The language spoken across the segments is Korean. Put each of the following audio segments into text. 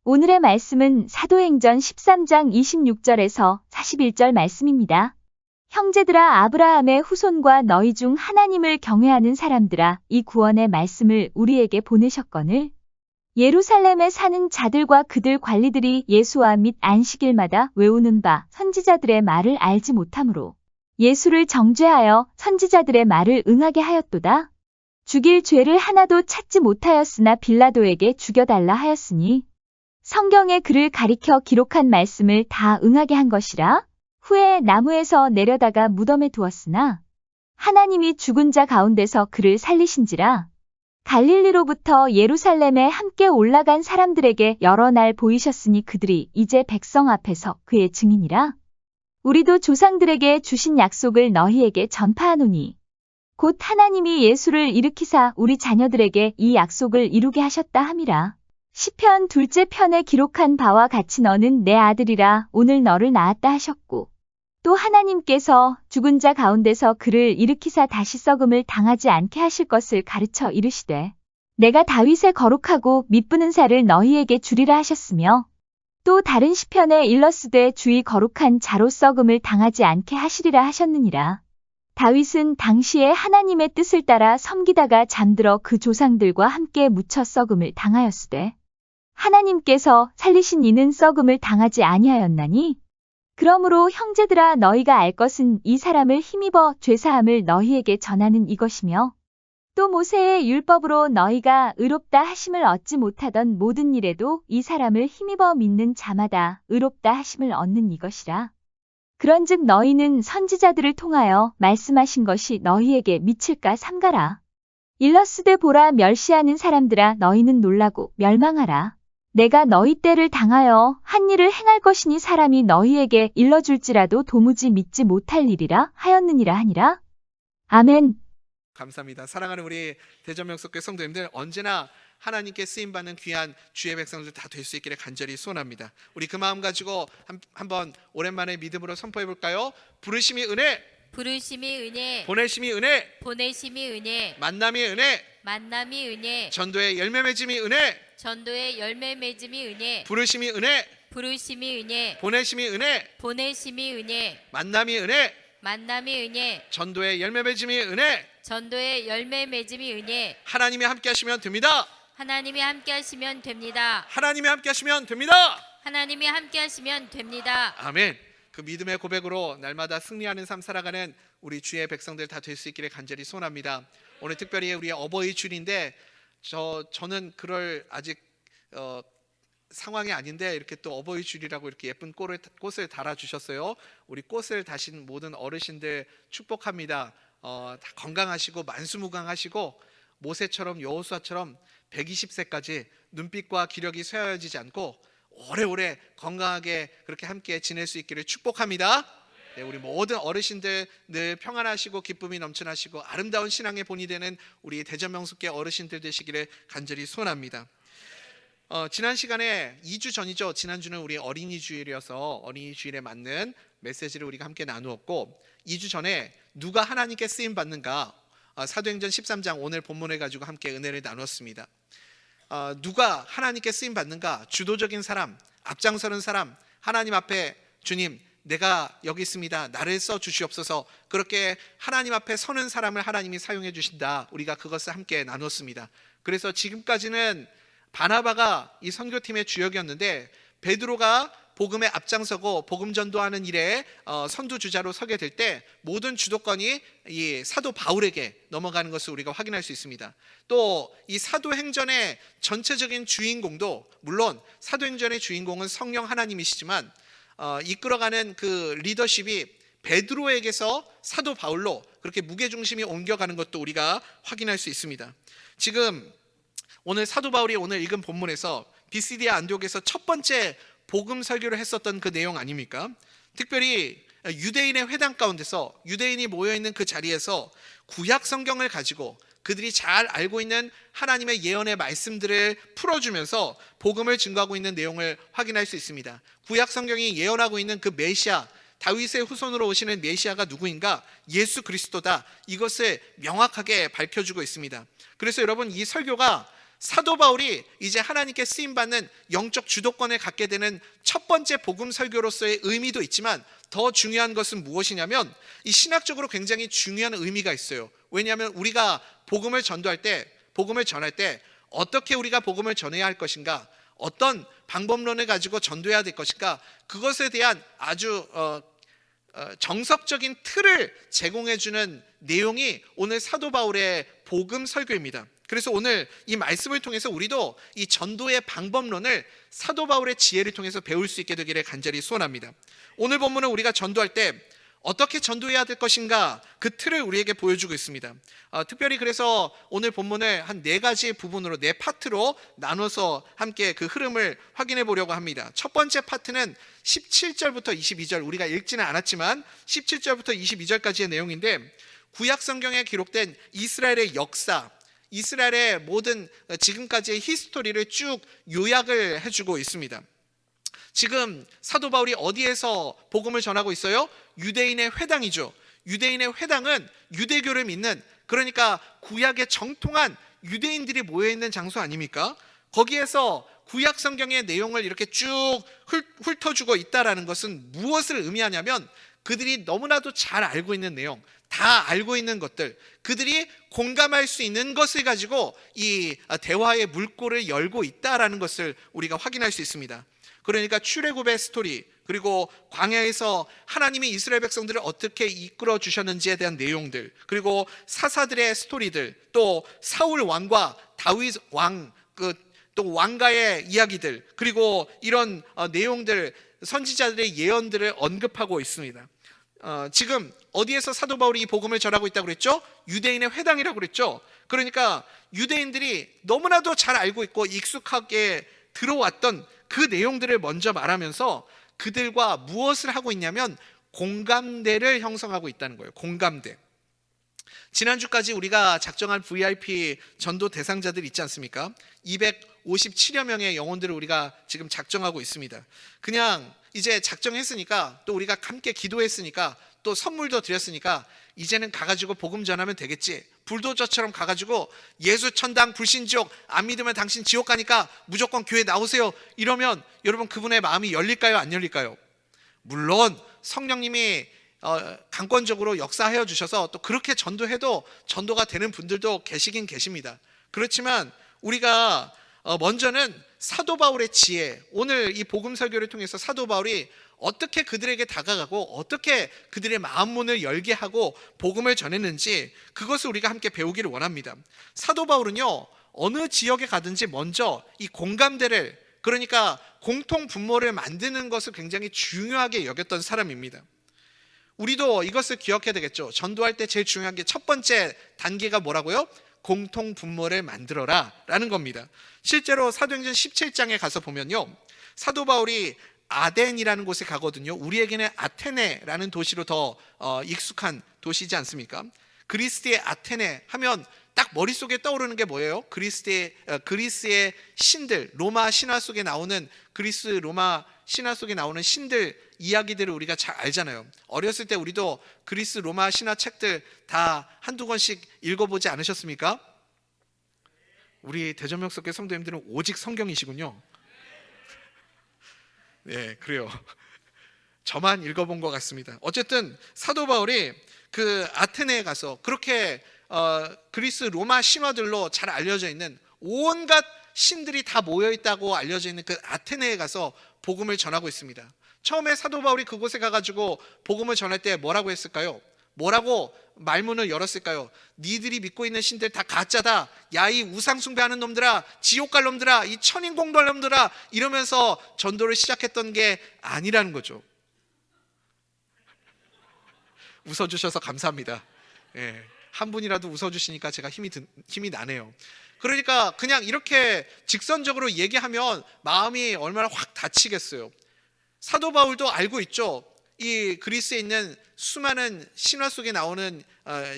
오늘의 말씀은 사도행전 13장 26절에서 41절 말씀입니다. 형제들아, 아브라함의 후손과 너희 중 하나님을 경외하는 사람들아, 이 구원의 말씀을 우리에게 보내셨거늘 예루살렘에 사는 자들과 그들 관리들이 예수와 및 안식일마다 외우는 바 선지자들의 말을 알지 못하므로 예수를 정죄하여 선지자들의 말을 응하게 하였도다. 죽일 죄를 하나도 찾지 못하였으나 빌라도에게 죽여달라 하였으니 성경에 그를 가리켜 기록한 말씀을 다 응하게 한 것이라. 후에 나무에서 내려다가 무덤에 두었으나 하나님이 죽은 자 가운데서 그를 살리신지라. 갈릴리로부터 예루살렘에 함께 올라간 사람들에게 여러 날 보이셨으니 그들이 이제 백성 앞에서 그의 증인이라. 우리도 조상들에게 주신 약속을 너희에게 전파하노니 곧 하나님이 예수를 일으키사 우리 자녀들에게 이 약속을 이루게 하셨다 함이라. 시편 2째 편에 기록한 바와 같이 너는 내 아들이라 오늘 너를 낳았다 하셨고, 또 하나님께서 죽은 자 가운데서 그를 일으키사 다시 썩음을 당하지 않게 하실 것을 가르쳐 이르시되 내가 다윗의 거룩하고 미쁘는 살을 너희에게 주리라 하셨으며, 또 다른 시편에 일러스되 주의 거룩한 자로 썩음을 당하지 않게 하시리라 하셨느니라. 다윗은 당시에 하나님의 뜻을 따라 섬기다가 잠들어 그 조상들과 함께 묻혀 썩음을 당하였으되 하나님께서 살리신 이는 썩음을 당하지 아니하였나니, 그러므로 형제들아, 너희가 알 것은 이 사람을 힘입어 죄사함을 너희에게 전하는 이것이며, 또 모세의 율법으로 너희가 의롭다 하심을 얻지 못하던 모든 일에도 이 사람을 힘입어 믿는 자마다 의롭다 하심을 얻는 이것이라. 그런즉 너희는 선지자들을 통하여 말씀하신 것이 너희에게 미칠까 삼가라. 일러스되 보라, 멸시하는 사람들아, 너희는 놀라고 멸망하라. 내가 너희 때를 당하여 한 일을 행할 것이니 사람이 너희에게 일러줄지라도 도무지 믿지 못할 일이라 하였느니라 하니라. 아멘. 감사합니다. 사랑하는 우리 대전명석교회 성도님들, 언제나 하나님께 쓰임받는 귀한 주의 백성들 다 될 수 있기를 간절히 소원합니다. 우리 그 마음 가지고 한번 오랜만에 믿음으로 선포해 볼까요? 부르심이 은혜, 부르심이 은혜, 보내심이 은혜, 보내심이 은혜, 만남이 은혜, 만남이 은혜, 전도의 열매 맺음이 은혜, 전도의 열매 맺음이 은혜, 부르심이 은혜, 부르심이 은혜, 보내심이 은혜, 보내심이 은혜, 만남이 은혜, 만남이 은혜, 전도의 열매 맺음이 은혜. 전도의 열매 맺음이 은혜. 하나님이 함께 하시면 됩니다. 하나님이 함께 하시면 됩니다. 하나님이 함께 하시면 됩니다. 하나님이 함께 하시면 됩니다. 아멘. 그 믿음의 고백으로 날마다 승리하는 삶 살아가는 우리 주의 백성들 다 될 수 있기를 간절히 소원합니다. 오늘 특별히 우리 어버이 주일인데 저는 그럴 아직 상황이 아닌데 이렇게 또 어버이 주일이라고 이렇게 예쁜 꽃을 달아주셨어요. 우리 꽃을 다신 모든 어르신들 축복합니다. 다 건강하시고 만수무강하시고 모세처럼 여호수아처럼 120세까지 눈빛과 기력이 쇠하여지지 않고 오래오래 건강하게 그렇게 함께 지낼 수 있기를 축복합니다. 네, 우리 모든 어르신들 늘 평안하시고 기쁨이 넘쳐나시고 아름다운 신앙의 본이 되는 우리 대전명숙교 어르신들 되시기를 간절히 소원합니다. 지난 시간에 2주 전이죠. 지난주는 우리 어린이 주일이어서 어린이 주일에 맞는 메시지를 우리가 함께 나누었고, 2주 전에 누가 하나님께 쓰임 받는가, 사도행전 13장 오늘 본문을 가지고 함께 은혜를 나눴습니다. 누가 하나님께 쓰임 받는가, 주도적인 사람, 앞장서는 사람, 하나님 앞에 주님 내가 여기 있습니다, 나를 써 주시옵소서, 그렇게 하나님 앞에 서는 사람을 하나님이 사용해 주신다. 우리가 그것을 함께 나눴습니다. 그래서 지금까지는 바나바가 이 선교팀의 주역이었는데 베드로가 복음에 앞장서고 복음 전도하는 일에 선두주자로 서게 될 때 모든 주도권이 이 사도 바울에게 넘어가는 것을 우리가 확인할 수 있습니다. 또 이 사도행전의 전체적인 주인공도, 물론 사도행전의 주인공은 성령 하나님이시지만 이끌어가는 그 리더십이 베드로에게서 사도 바울로 그렇게 무게중심이 옮겨가는 것도 우리가 확인할 수 있습니다. 지금 오늘 사도 바울이 오늘 읽은 본문에서 비시디아 안디옥에서 첫 번째 복음 설교를 했었던 그 내용 아닙니까? 특별히 유대인의 회당 가운데서 유대인이 모여있는 그 자리에서 구약 성경을 가지고 그들이 잘 알고 있는 하나님의 예언의 말씀들을 풀어주면서 복음을 증거하고 있는 내용을 확인할 수 있습니다. 구약 성경이 예언하고 있는 그 메시아, 다윗의 후손으로 오시는 메시아가 누구인가? 예수 그리스도다. 이것을 명확하게 밝혀주고 있습니다. 그래서 여러분, 이 설교가 사도 바울이 이제 하나님께 쓰임받는 영적 주도권을 갖게 되는 첫 번째 복음 설교로서의 의미도 있지만 더 중요한 것은 무엇이냐면 이 신학적으로 굉장히 중요한 의미가 있어요. 왜냐하면 우리가 복음을 전할 때 어떻게 우리가 복음을 전해야 할 것인가, 어떤 방법론을 가지고 전도해야 될 것인가, 그것에 대한 아주 정석적인 틀을 제공해주는 내용이 오늘 사도 바울의 복음 설교입니다. 그래서 오늘 이 말씀을 통해서 우리도 이 전도의 방법론을 사도 바울의 지혜를 통해서 배울 수 있게 되기를 간절히 소원합니다. 오늘 본문은 우리가 전도할 때 어떻게 전도해야 될 것인가, 그 틀을 우리에게 보여주고 있습니다. 특별히 그래서 오늘 본문을 한 4가지 부분으로, 4파트로 나눠서 함께 그 흐름을 확인해 보려고 합니다. 첫 번째 파트는 17절부터 22절, 우리가 읽지는 않았지만 17절부터 22절까지의 내용인데, 구약 성경에 기록된 이스라엘의 역사, 이스라엘의 모든 지금까지의 히스토리를 쭉 요약을 해주고 있습니다. 지금 사도 바울이 어디에서 복음을 전하고 있어요? 유대인의 회당이죠. 유대인의 회당은 유대교를 믿는, 그러니까 구약의 정통한 유대인들이 모여있는 장소 아닙니까? 거기에서 구약 성경의 내용을 이렇게 쭉 훑어주고 있다라는 것은 무엇을 의미하냐면, 그들이 너무나도 잘 알고 있는 내용, 다 알고 있는 것들, 그들이 공감할 수 있는 것을 가지고 이 대화의 물꼬를 열고 있다라는 것을 우리가 확인할 수 있습니다. 그러니까 출애굽의 스토리, 그리고 광야에서 하나님이 이스라엘 백성들을 어떻게 이끌어 주셨는지에 대한 내용들, 그리고 사사들의 스토리들, 또 사울 왕과 다윗 왕, 또 왕가의 이야기들, 그리고 이런 내용들, 선지자들의 예언들을 언급하고 있습니다. 지금 어디에서 사도 바울이 이 복음을 전하고 있다고 그랬죠? 유대인의 회당이라고 그랬죠. 그러니까 유대인들이 너무나도 잘 알고 있고 익숙하게 들어왔던 그 내용들을 먼저 말하면서 그들과 무엇을 하고 있냐면 공감대를 형성하고 있다는 거예요. 공감대. 지난주까지 우리가 작정한 VIP 전도 대상자들 있지 않습니까? 257여 명의 영혼들을 우리가 지금 작정하고 있습니다. 그냥 이제 작정했으니까, 또 우리가 함께 기도했으니까, 또 선물도 드렸으니까 이제는 가가지고 복음 전하면 되겠지, 불도저처럼 가가지고 예수 천당 불신지옥, 안 믿으면 당신 지옥 가니까 무조건 교회 나오세요, 이러면 여러분 그분의 마음이 열릴까요, 안 열릴까요? 물론 성령님이 강권적으로 역사하여 주셔서 또 그렇게 전도해도 전도가 되는 분들도 계시긴 계십니다. 그렇지만 우리가 먼저는 사도 바울의 지혜, 오늘 이 복음 설교를 통해서 사도 바울이 어떻게 그들에게 다가가고 어떻게 그들의 마음 문을 열게 하고 복음을 전했는지, 그것을 우리가 함께 배우기를 원합니다. 사도 바울은요, 어느 지역에 가든지 먼저 이 공감대를, 그러니까 공통 분모를 만드는 것을 굉장히 중요하게 여겼던 사람입니다. 우리도 이것을 기억해야 되겠죠. 전도할 때 제일 중요한 게 첫 번째 단계가 뭐라고요? 공통 분모를 만들어라 라는 겁니다. 실제로 사도행전 17장에 가서 보면요, 사도 바울이 아덴이라는 곳에 가거든요. 우리에게는 아테네라는 도시로 더 익숙한 도시지 않습니까? 그리스의 아테네 하면 딱 머릿속에 떠오르는 게 뭐예요? 그리스의 신들, 로마 신화 속에 나오는, 그리스 로마 신화 속에 나오는 신들 이야기들을 우리가 잘 알잖아요. 어렸을 때 우리도 그리스 로마 신화 책들 다 한두 권씩 읽어보지 않으셨습니까? 우리 대전명석교 성도님들은 오직 성경이시군요. 네, 그래요. 저만 읽어본 것 같습니다. 어쨌든 사도 바울이 그 아테네에 가서 그렇게 그리스 로마 신화들로 잘 알려져 있는 온갖 신들이 다 모여있다고 알려져 있는 그 아테네에 가서 복음을 전하고 있습니다. 처음에 사도 바울이 그곳에 가가지고 복음을 전할 때 뭐라고 했을까요? 뭐라고 말문을 열었을까요? 니들이 믿고 있는 신들 다 가짜다, 야 이 우상 숭배하는 놈들아, 지옥 갈 놈들아, 이 천인공돌 놈들아, 이러면서 전도를 시작했던 게 아니라는 거죠. 웃어주셔서 감사합니다. 예, 한 분이라도 웃어주시니까 제가 힘이 나네요. 그러니까 그냥 이렇게 직선적으로 얘기하면 마음이 얼마나 확 다치겠어요. 사도 바울도 알고 있죠. 이 그리스에 있는 수많은 신화 속에 나오는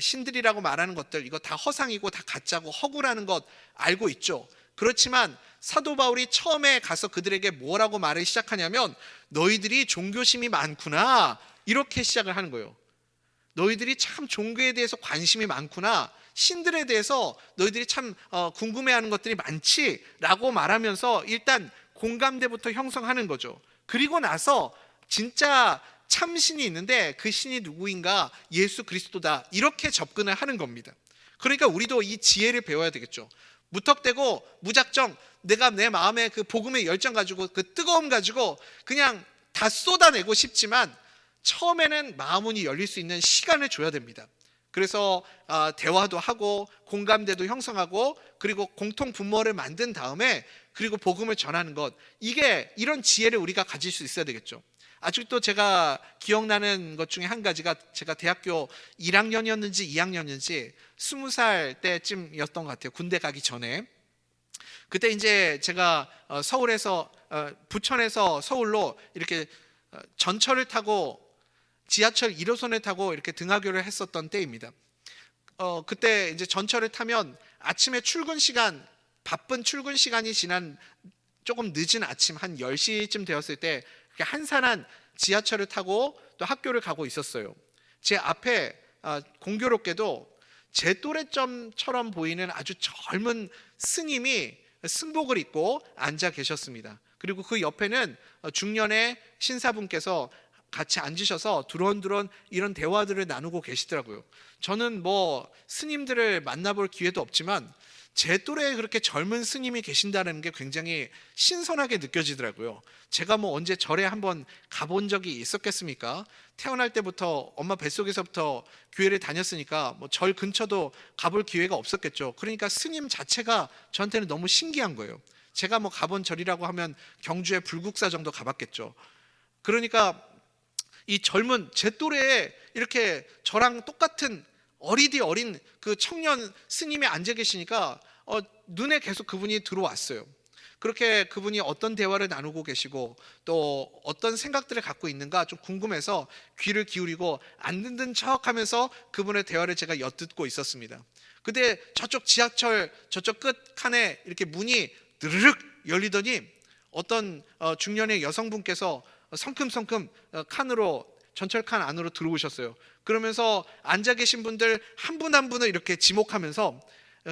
신들이라고 말하는 것들, 이거 다 허상이고 다 가짜고 허구라는 것 알고 있죠. 그렇지만 사도 바울이 처음에 가서 그들에게 뭐라고 말을 시작하냐면, 너희들이 종교심이 많구나, 이렇게 시작을 하는 거예요. 너희들이 참 종교에 대해서 관심이 많구나. 신들에 대해서 너희들이 참 궁금해하는 것들이 많지라고 말하면서 일단 공감대부터 형성하는 거죠. 그리고 나서 진짜 참 신이 있는데 그 신이 누구인가? 예수 그리스도다. 이렇게 접근을 하는 겁니다. 그러니까 우리도 이 지혜를 배워야 되겠죠. 무턱대고 무작정 내가 내 마음에 그 복음의 열정 가지고 그 뜨거움 가지고 그냥 다 쏟아내고 싶지만 처음에는 마음문이 열릴 수 있는 시간을 줘야 됩니다. 그래서 대화도 하고 공감대도 형성하고 그리고 공통 분모를 만든 다음에 그리고 복음을 전하는 것, 이게 이런 지혜를 우리가 가질 수 있어야 되겠죠. 아직도 제가 기억나는 것 중에 한 가지가 제가 대학교 1학년이었는지 2학년이었는지 20살 때쯤이었던 것 같아요. 군대 가기 전에. 그때 이제 제가 서울에서 부천에서 서울로 이렇게 전철을 타고 지하철 1호선을 타고 이렇게 등하교를 했었던 때입니다. 그때 이제 전철을 타면 아침에 출근 시간, 바쁜 출근 시간이 지난 조금 늦은 아침 한 10시쯤 되었을 때 한산한 지하철을 타고 또 학교를 가고 있었어요. 제 앞에 공교롭게도 제 또래점처럼 보이는 아주 젊은 스님이 승복을 입고 앉아 계셨습니다. 그리고 그 옆에는 중년의 신사분께서 같이 앉으셔서 두런두런 이런 대화들을 나누고 계시더라고요. 저는 뭐 스님들을 만나볼 기회도 없지만 제 또래에 그렇게 젊은 스님이 계신다는 게 굉장히 신선하게 느껴지더라고요. 제가 뭐 언제 절에 한번 가본 적이 있었겠습니까? 태어날 때부터 엄마 뱃속에서부터 교회를 다녔으니까 뭐 절 근처도 가볼 기회가 없었겠죠. 그러니까 스님 자체가 저한테는 너무 신기한 거예요. 제가 뭐 가본 절이라고 하면 경주의 불국사 정도 가봤겠죠. 그러니까 이 젊은 제 또래에 이렇게 저랑 똑같은 어리디 어린 그 청년 스님이 앉아 계시니까 눈에 계속 그분이 들어왔어요. 그렇게 그분이 어떤 대화를 나누고 계시고 또 어떤 생각들을 갖고 있는가 좀 궁금해서 귀를 기울이고 안 듣는 척하면서 그분의 대화를 제가 엿듣고 있었습니다. 근데 저쪽 지하철 저쪽 끝 칸에 이렇게 문이 드르륵 열리더니 어떤 중년의 여성분께서 성큼성큼 칸으로 전철 칸 안으로 들어오셨어요. 그러면서 앉아 계신 분들 한 분 한 분을 이렇게 지목하면서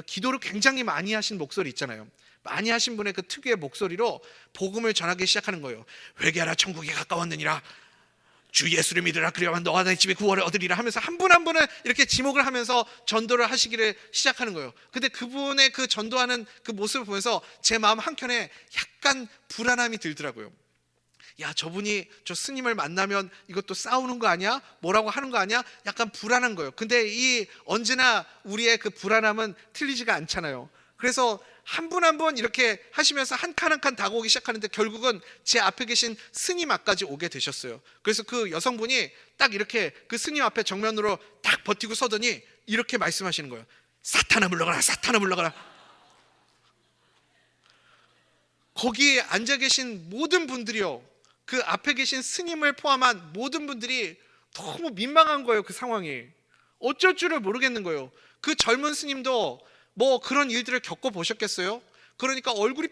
기도를 굉장히 많이 하신 목소리 있잖아요. 많이 하신 분의 그 특유의 목소리로 복음을 전하기 시작하는 거예요. 회개하라 천국이 가까웠느니라. 주 예수를 믿으라. 그래야만 너와 내 집에 구원을 얻으리라 하면서 한 분 한 분을 이렇게 지목을 하면서 전도를 하시기를 시작하는 거예요. 근데 그분의 그 전도하는 그 모습을 보면서 제 마음 한켠에 약간 불안함이 들더라고요. 야, 저분이 저 스님을 만나면 이것도 싸우는 거 아니야? 뭐라고 하는 거 아니야? 약간 불안한 거예요. 근데 이 언제나 우리의 그 불안함은 틀리지가 않잖아요. 그래서 한 분 한 분 이렇게 하시면서 한 칸 한 칸 다가오기 시작하는데 결국은 제 앞에 계신 스님 앞까지 오게 되셨어요. 그래서 그 여성분이 딱 이렇게 그 스님 앞에 정면으로 딱 버티고 서더니 이렇게 말씀하시는 거예요. 사탄아 물러가라, 사탄아 물러가라. 거기에 앉아 계신 모든 분들이요, 그 앞에 계신 스님을 포함한 모든 분들이 너무 민망한 거예요. 그 상황이 어쩔 줄을 모르겠는 거예요. 그 젊은 스님도 뭐 그런 일들을 겪어보셨겠어요? 그러니까 얼굴이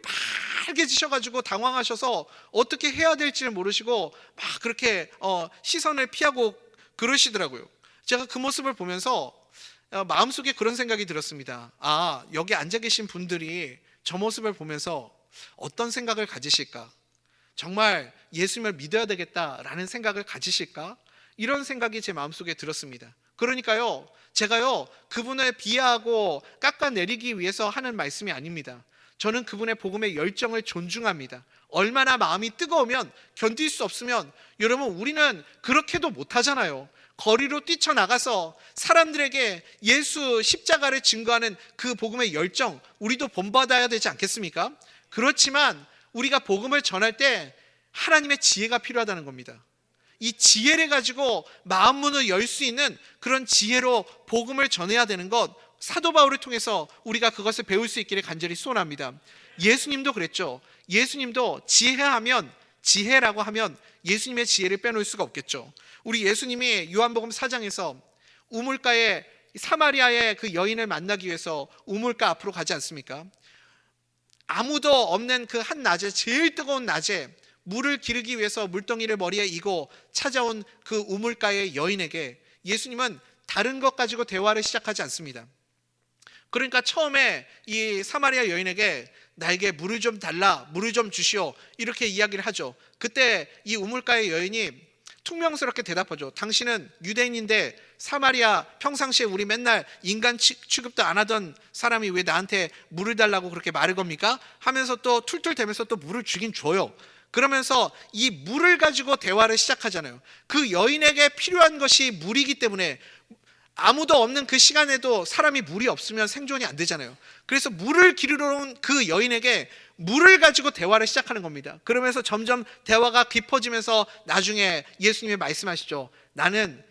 빨개지셔가지고 당황하셔서 어떻게 해야 될지를 모르시고 막 그렇게 시선을 피하고 그러시더라고요. 제가 그 모습을 보면서 마음속에 그런 생각이 들었습니다. 아, 여기 앉아 계신 분들이 저 모습을 보면서 어떤 생각을 가지실까? 정말 예수님을 믿어야 되겠다라는 생각을 가지실까? 이런 생각이 제 마음속에 들었습니다. 그러니까요, 제가요 그분을 비하하고 깎아내리기 위해서 하는 말씀이 아닙니다. 저는 그분의 복음의 열정을 존중합니다. 얼마나 마음이 뜨거우면, 견딜 수 없으면, 여러분 우리는 그렇게도 못하잖아요. 거리로 뛰쳐나가서 사람들에게 예수 십자가를 증거하는 그 복음의 열정, 우리도 본받아야 되지 않겠습니까? 그렇지만 우리가 복음을 전할 때 하나님의 지혜가 필요하다는 겁니다. 이 지혜를 가지고 마음 문을 열 수 있는 그런 지혜로 복음을 전해야 되는 것, 사도 바울을 통해서 우리가 그것을 배울 수 있기를 간절히 소원합니다. 예수님도 그랬죠. 예수님도 지혜라고 하면 예수님의 지혜를 빼놓을 수가 없겠죠. 우리 예수님이 요한복음 4장에서 우물가에 사마리아의 그 여인을 만나기 위해서 우물가 앞으로 가지 않습니까? 아무도 없는 그 한 낮에, 제일 뜨거운 낮에 물을 기르기 위해서 물동이를 머리에 이고 찾아온 그 우물가의 여인에게 예수님은 다른 것 가지고 대화를 시작하지 않습니다. 그러니까 처음에 이 사마리아 여인에게 나에게 물을 좀 달라, 물을 좀 주시오, 이렇게 이야기를 하죠. 그때 이 우물가의 여인이 퉁명스럽게 대답하죠. 당신은 유대인인데 사마리아 평상시에 우리 맨날 인간 취급도 안 하던 사람이 왜 나한테 물을 달라고 그렇게 말을 겁니까? 하면서 또 툴툴대면서 또 물을 주긴 줘요. 그러면서 이 물을 가지고 대화를 시작하잖아요. 그 여인에게 필요한 것이 물이기 때문에 아무도 없는 그 시간에도 사람이 물이 없으면 생존이 안 되잖아요. 그래서 물을 기르러 온 그 여인에게 물을 가지고 대화를 시작하는 겁니다. 그러면서 점점 대화가 깊어지면서 나중에 예수님이 말씀하시죠. 나는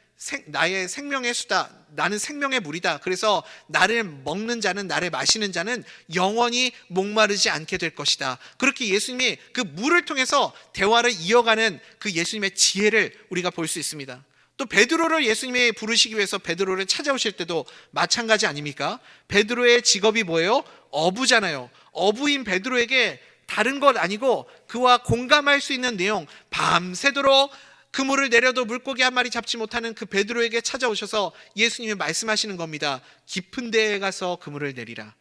나의 생명의 수다, 나는 생명의 물이다. 그래서 나를 먹는 자는, 나를 마시는 자는 영원히 목마르지 않게 될 것이다. 그렇게 예수님이 그 물을 통해서 대화를 이어가는 그 예수님의 지혜를 우리가 볼 수 있습니다. 또 베드로를 예수님이 부르시기 위해서 베드로를 찾아오실 때도 마찬가지 아닙니까? 베드로의 직업이 뭐예요? 어부잖아요. 어부인 베드로에게 다른 것 아니고 그와 공감할 수 있는 내용, 밤새도록 그물을 내려도 물고기 한 마리 잡지 못하는 그 베드로에게 찾아오셔서 예수님이 말씀하시는 겁니다. 깊은 데에 가서 그물을 내리라.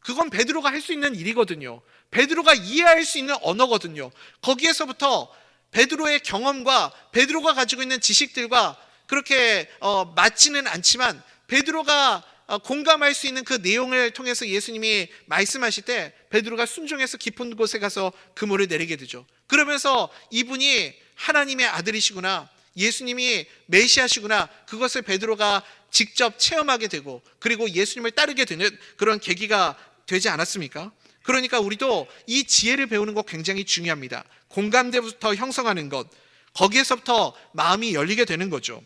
그건 베드로가 할 수 있는 일이거든요. 베드로가 이해할 수 있는 언어거든요. 거기에서부터 베드로의 경험과 베드로가 가지고 있는 지식들과 그렇게 맞지는 않지만 베드로가 공감할 수 있는 그 내용을 통해서 예수님이 말씀하실 때 베드로가 순종해서 깊은 곳에 가서 그물을 내리게 되죠. 그러면서 이분이 하나님의 아들이시구나, 예수님이 메시아시구나, 그것을 베드로가 직접 체험하게 되고 그리고 예수님을 따르게 되는 그런 계기가 되지 않았습니까? 그러니까 우리도 이 지혜를 배우는 것 굉장히 중요합니다. 공감대부터 형성하는 것, 거기에서부터 마음이 열리게 되는 거죠.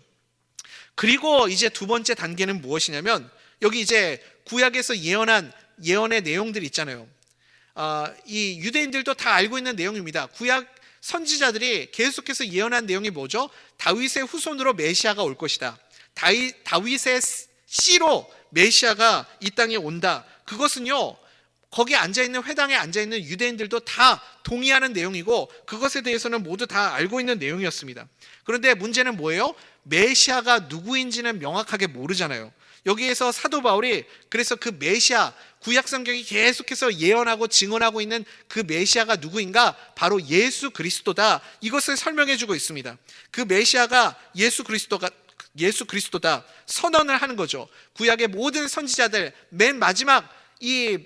그리고 이제 두 번째 단계는 무엇이냐면 여기 이제 구약에서 예언한 예언의 내용들이 있잖아요. 이 유대인들도 다 알고 있는 내용입니다. 구약 선지자들이 계속해서 예언한 내용이 뭐죠? 다윗의 후손으로 메시아가 올 것이다. 다윗의 씨로 메시아가 이 땅에 온다. 그것은요, 거기에 앉아있는 회당에 앉아있는 유대인들도 다 동의하는 내용이고 그것에 대해서는 모두 다 알고 있는 내용이었습니다. 그런데 문제는 뭐예요? 메시아가 누구인지는 명확하게 모르잖아요. 여기에서 사도 바울이 그래서 그 메시아, 구약 성경이 계속해서 예언하고 증언하고 있는 그 메시아가 누구인가? 바로 예수 그리스도다. 이것을 설명해 주고 있습니다. 그 메시아가 예수 그리스도다 선언을 하는 거죠. 구약의 모든 선지자들 맨 마지막 이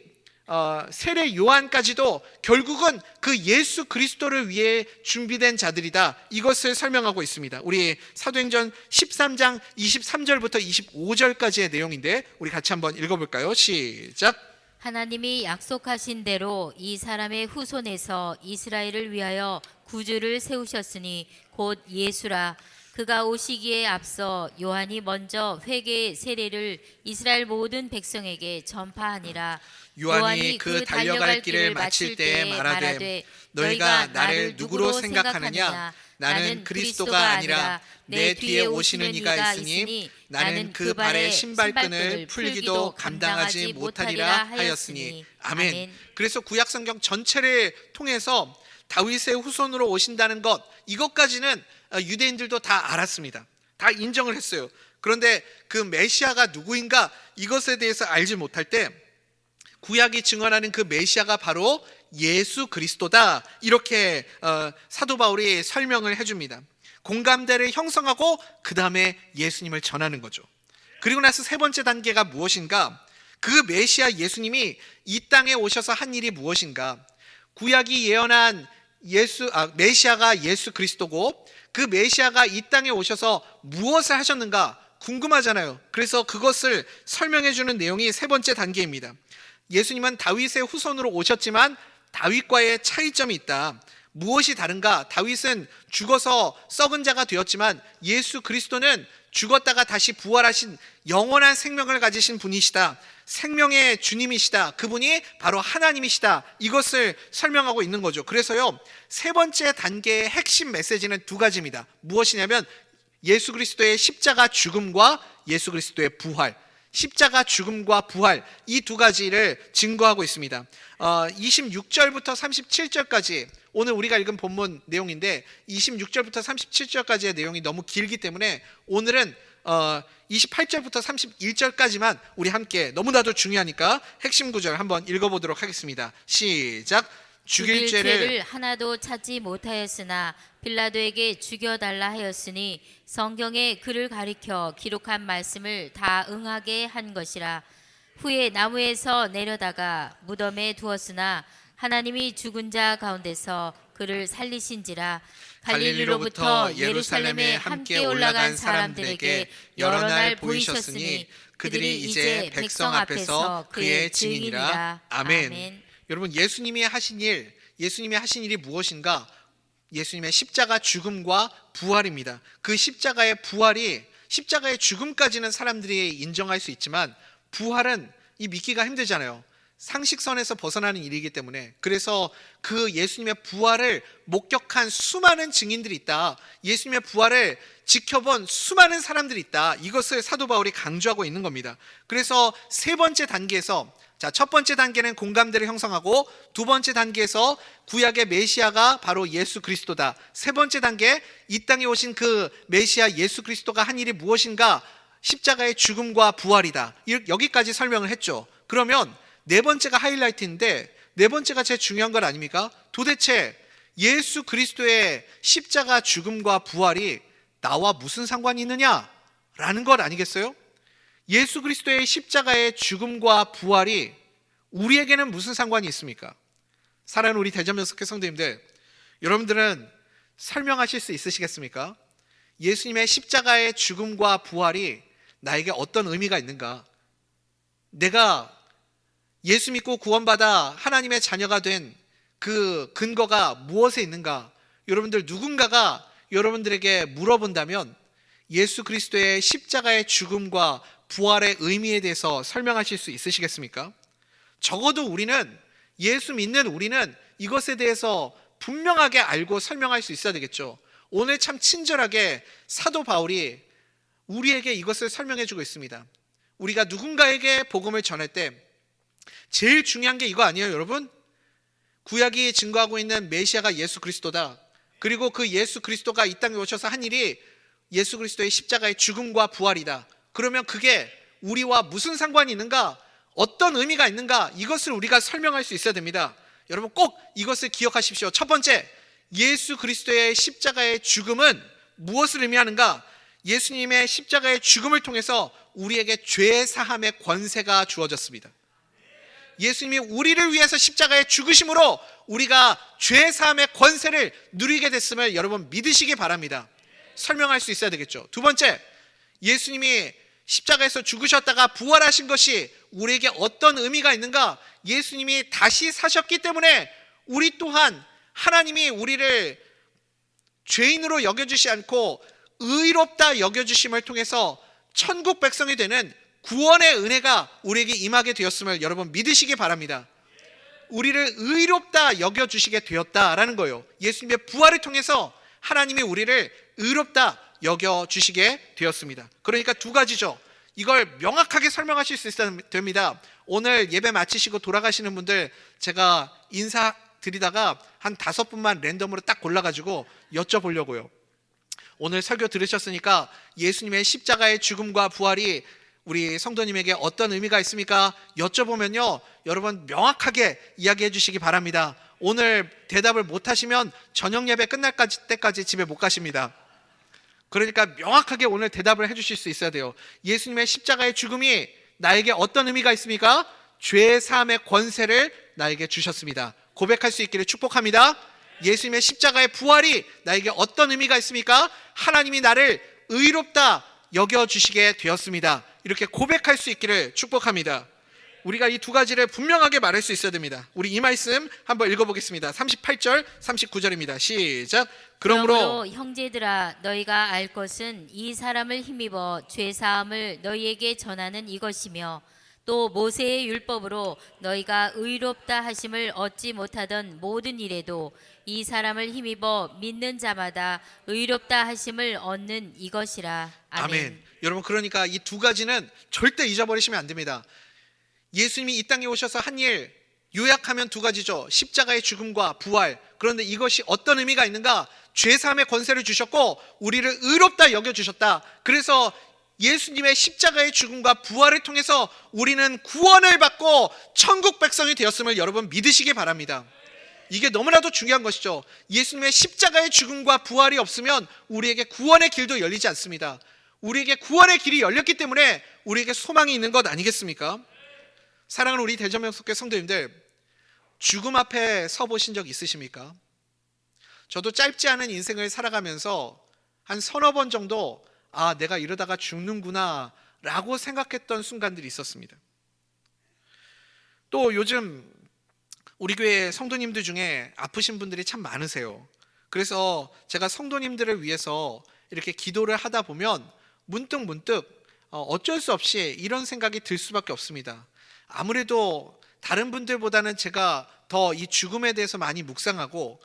세례 요한까지도 결국은 그 예수 그리스도를 위해 준비된 자들이다, 이것을 설명하고 있습니다. 우리 사도행전 13장 23절부터 25절까지의 내용인데 우리 같이 한번 읽어볼까요? 시작. 하나님이 약속하신 대로 이 사람의 후손에서 이스라엘을 위하여 구주를 세우셨으니 곧 예수라. 그가 오시기에 앞서 요한이 먼저 회개의 세례를 이스라엘 모든 백성에게 전파하니라. 요한이 그 달려갈 길을 마칠 때에 말하되 너희가 나를 누구로 생각하느냐? 나는 그리스도가 아니라 내 뒤에 오시는 이가 있으니 나는 그 발의 신발끈을 풀기도 감당하지 못하리라 하였으니. 아멘. 그래서 구약 성경 전체를 통해서 다윗의 후손으로 오신다는 것, 이것까지는 유대인들도 다 알았습니다. 다 인정을 했어요. 그런데 그 메시아가 누구인가, 이것에 대해서 알지 못할 때 구약이 증언하는 그 메시아가 바로 예수 그리스도다, 이렇게 사도 바울이 설명을 해줍니다. 공감대를 형성하고 그 다음에 예수님을 전하는 거죠. 그리고 나서 세 번째 단계가 무엇인가? 그 메시아 예수님이 이 땅에 오셔서 한 일이 무엇인가? 구약이 예언한 메시아가 예수 그리스도고 그 메시아가 이 땅에 오셔서 무엇을 하셨는가 궁금하잖아요. 그래서 그것을 설명해 주는 내용이 세 번째 단계입니다. 예수님은 다윗의 후손으로 오셨지만 다윗과의 차이점이 있다. 무엇이 다른가? 다윗은 죽어서 썩은 자가 되었지만 예수 그리스도는 죽었다가 다시 부활하신 영원한 생명을 가지신 분이시다. 생명의 주님이시다. 그분이 바로 하나님이시다. 이것을 설명하고 있는 거죠. 그래서요, 세 번째 단계의 핵심 메시지는 두 가지입니다. 무엇이냐면 예수 그리스도의 십자가 죽음과 예수 그리스도의 부활. 십자가 죽음과 부활, 이 두 가지를 증거하고 있습니다. 26절부터 37절까지 오늘 우리가 읽은 본문 내용인데 26절부터 37절까지의 내용이 너무 길기 때문에 오늘은 28절부터 31절까지만 우리 함께 너무나도 중요하니까 핵심 구절 한번 읽어보도록 하겠습니다. 시작. 죽일 죄를 하나도 찾지 못하였으나 빌라도에게 죽여달라 하였으니 성경에 그를 가리켜 기록한 말씀을 다 응하게 한 것이라. 후에 나무에서 내려다가 무덤에 두었으나 하나님이 죽은 자 가운데서 그를 살리신지라. 갈릴리로부터 예루살렘에 함께 올라간 사람들에게 여러 날 보이셨으니 그들이 이제 백성 앞에서 그의 증인이라. 아멘. 여러분, 예수님이 하신 일이 무엇인가? 예수님의 십자가 죽음과 부활입니다. 그 십자가의 부활이, 십자가의 죽음까지는 사람들이 인정할 수 있지만 부활은 이 믿기가 힘들잖아요. 상식선에서 벗어나는 일이기 때문에. 그래서 그 예수님의 부활을 목격한 수많은 증인들이 있다. 예수님의 부활을 지켜본 수많은 사람들이 있다. 이것을 사도 바울이 강조하고 있는 겁니다. 그래서 세 번째 단계에서, 첫 번째 단계는 공감대를 형성하고, 두 번째 단계에서 구약의 메시아가 바로 예수 그리스도다. 세 번째 단계, 이 땅에 오신 그 메시아 예수 그리스도가 한 일이 무엇인가? 십자가의 죽음과 부활이다. 여기까지 설명을 했죠. 그러면 네 번째가 하이라이트인데, 네 번째가 제일 중요한 것 아닙니까? 도대체 예수 그리스도의 십자가 죽음과 부활이 나와 무슨 상관이 있느냐라는 것 아니겠어요? 예수 그리스도의 십자가의 죽음과 부활이 우리에게는 무슨 상관이 있습니까? 사랑하는 우리 대전명석회 성도님들, 여러분들은 설명하실 수 있으시겠습니까? 예수님의 십자가의 죽음과 부활이 나에게 어떤 의미가 있는가? 내가 예수 믿고 구원받아 하나님의 자녀가 된 그 근거가 무엇에 있는가? 여러분들 누군가가 여러분들에게 물어본다면 예수 그리스도의 십자가의 죽음과 부활의 의미에 대해서 설명하실 수 있으시겠습니까? 적어도 우리는, 예수 믿는 우리는 이것에 대해서 분명하게 알고 설명할 수 있어야 되겠죠. 오늘 참 친절하게 사도 바울이 우리에게 이것을 설명해 주고 있습니다. 우리가 누군가에게 복음을 전할 때 제일 중요한 게 이거 아니에요, 여러분? 구약이 증거하고 있는 메시아가 예수 그리스도다. 그리고 그 예수 그리스도가 이 땅에 오셔서 한 일이 예수 그리스도의 십자가의 죽음과 부활이다. 그러면 그게 우리와 무슨 상관이 있는가? 어떤 의미가 있는가? 이것을 우리가 설명할 수 있어야 됩니다. 여러분 꼭 이것을 기억하십시오. 첫 번째, 예수 그리스도의 십자가의 죽음은 무엇을 의미하는가? 예수님의 십자가의 죽음을 통해서 우리에게 죄 사함의 권세가 주어졌습니다. 예수님이 우리를 위해서 십자가에 죽으심으로 우리가 죄 사함의 권세를 누리게 됐음을 여러분 믿으시기 바랍니다. 설명할 수 있어야 되겠죠. 두 번째, 예수님이 십자가에서 죽으셨다가 부활하신 것이 우리에게 어떤 의미가 있는가? 예수님이 다시 사셨기 때문에 우리 또한 하나님이 우리를 죄인으로 여겨주시 않고 의롭다 여겨주심을 통해서 천국 백성이 되는 구원의 은혜가 우리에게 임하게 되었음을 여러분 믿으시기 바랍니다. 우리를 의롭다 여겨주시게 되었다라는 거예요. 예수님의 부활을 통해서 하나님이 우리를 의롭다 여겨주시게 되었습니다. 그러니까 두 가지죠. 이걸 명확하게 설명하실 수 있어야 됩니다. 오늘 예배 마치시고 돌아가시는 분들 제가 인사드리다가 한 5분만 랜덤으로 딱 골라가지고 여쭤보려고요. 오늘 설교 들으셨으니까 예수님의 십자가의 죽음과 부활이 우리 성도님에게 어떤 의미가 있습니까? 여쭤보면요, 여러분 명확하게 이야기해 주시기 바랍니다. 오늘 대답을 못하시면 저녁 예배 끝날 때까지 집에 못 가십니다. 그러니까 명확하게 오늘 대답을 해주실 수 있어야 돼요. 예수님의 십자가의 죽음이 나에게 어떤 의미가 있습니까? 죄 사함의 권세를 나에게 주셨습니다. 고백할 수 있기를 축복합니다. 예수님의 십자가의 부활이 나에게 어떤 의미가 있습니까? 하나님이 나를 의롭다 여겨주시게 되었습니다. 이렇게 고백할 수 있기를 축복합니다. 우리가 이 두 가지를 분명하게 말할 수 있어야 됩니다. 우리 이 말씀 한번 읽어보겠습니다. 38절, 39절입니다. 시작. 그러므로 형제들아, 너희가 알 것은 이 사람을 힘입어 죄사함을 너희에게 전하는 이것이며, 또 모세의 율법으로 너희가 의롭다 하심을 얻지 못하던 모든 일에도 이 사람을 힘입어 믿는 자마다 의롭다 하심을 얻는 이것이라. 아멘. 여러분, 그러니까 이 두 가지는 절대 잊어버리시면 안 됩니다. 예수님이 이 땅에 오셔서 한 일, 요약하면 두 가지죠. 십자가의 죽음과 부활. 그런데 이것이 어떤 의미가 있는가? 죄사함의 권세를 주셨고 우리를 의롭다 여겨주셨다. 그래서 예수님의 십자가의 죽음과 부활을 통해서 우리는 구원을 받고 천국 백성이 되었음을 여러분 믿으시기 바랍니다. 이게 너무나도 중요한 것이죠. 예수님의 십자가의 죽음과 부활이 없으면 우리에게 구원의 길도 열리지 않습니다. 우리에게 구원의 길이 열렸기 때문에 우리에게 소망이 있는 것 아니겠습니까? 사랑하는 우리 대전명석교 성도님들, 죽음 앞에 서 보신 적 있으십니까? 저도 짧지 않은 인생을 살아가면서 한 서너 번 정도 내가 이러다가 죽는구나 라고 생각했던 순간들이 있었습니다. 또 요즘 우리 교회 성도님들 중에 아프신 분들이 참 많으세요. 그래서 제가 성도님들을 위해서 이렇게 기도를 하다 보면 문득 어쩔 수 없이 이런 생각이 들 수밖에 없습니다. 아무래도 다른 분들보다는 제가 더 이 죽음에 대해서 많이 묵상하고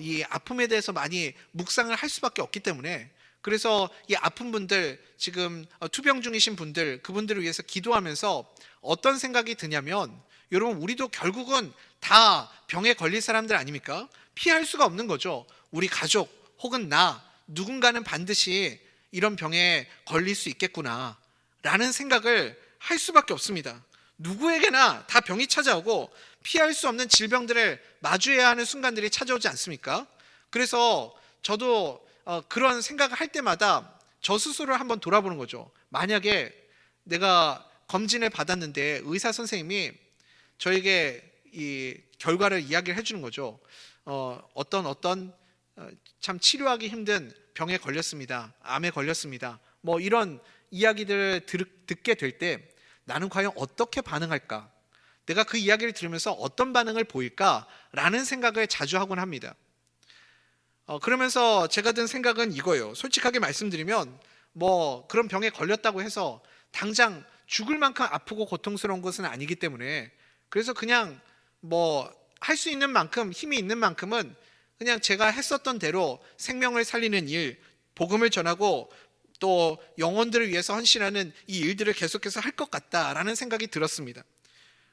이 아픔에 대해서 많이 묵상을 할 수밖에 없기 때문에, 그래서 이 아픈 분들, 지금 투병 중이신 분들, 그분들을 위해서 기도하면서 어떤 생각이 드냐면, 여러분 우리도 결국은 다 병에 걸릴 사람들 아닙니까? 피할 수가 없는 거죠. 우리 가족 혹은 누군가는 반드시 이런 병에 걸릴 수 있겠구나 라는 생각을 할 수밖에 없습니다. 누구에게나 다 병이 찾아오고 피할 수 없는 질병들을 마주해야 하는 순간들이 찾아오지 않습니까? 그래서 저도 그런 생각을 할 때마다 저 스스로를 한번 돌아보는 거죠. 만약에 내가 검진을 받았는데 의사 선생님이 저에게 이 결과를 이야기를 해주는 거죠. 어떤 참 치료하기 힘든 병에 걸렸습니다. 암에 걸렸습니다. 뭐 이런 이야기들을 듣게 될 때 나는 과연 어떻게 반응할까? 내가 그 이야기를 들으면서 어떤 반응을 보일까라는 생각을 자주 하곤 합니다. 그러면서 제가 든 생각은 이거예요. 솔직하게 말씀드리면 뭐 그런 병에 걸렸다고 해서 당장 죽을 만큼 아프고 고통스러운 것은 아니기 때문에, 그래서 그냥 뭐 할 수 있는 만큼, 힘이 있는 만큼은 그냥 제가 했었던 대로 생명을 살리는 일, 복음을 전하고 또 영혼들을 위해서 헌신하는 이 일들을 계속해서 할 것 같다라는 생각이 들었습니다.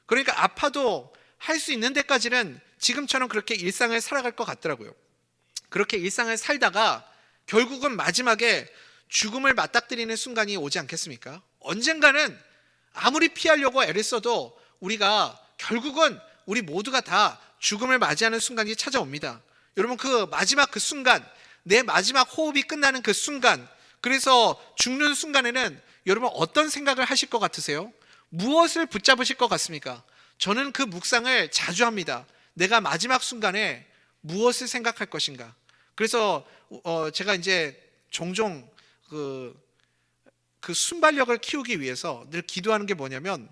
그러니까 아파도 할 수 있는 데까지는 지금처럼 그렇게 일상을 살아갈 것 같더라고요. 그렇게 일상을 살다가 결국은 마지막에 죽음을 맞닥뜨리는 순간이 오지 않겠습니까? 언젠가는 아무리 피하려고 애를 써도 우리가 결국은 우리 모두가 다 죽음을 맞이하는 순간이 찾아옵니다. 여러분 그 마지막 그 순간, 내 마지막 호흡이 끝나는 그 순간, 그래서 죽는 순간에는 여러분 어떤 생각을 하실 것 같으세요? 무엇을 붙잡으실 것 같습니까? 저는 그 묵상을 자주 합니다. 내가 마지막 순간에 무엇을 생각할 것인가? 그래서 제가 이제 종종 그 순발력을 키우기 위해서 늘 기도하는 게 뭐냐면,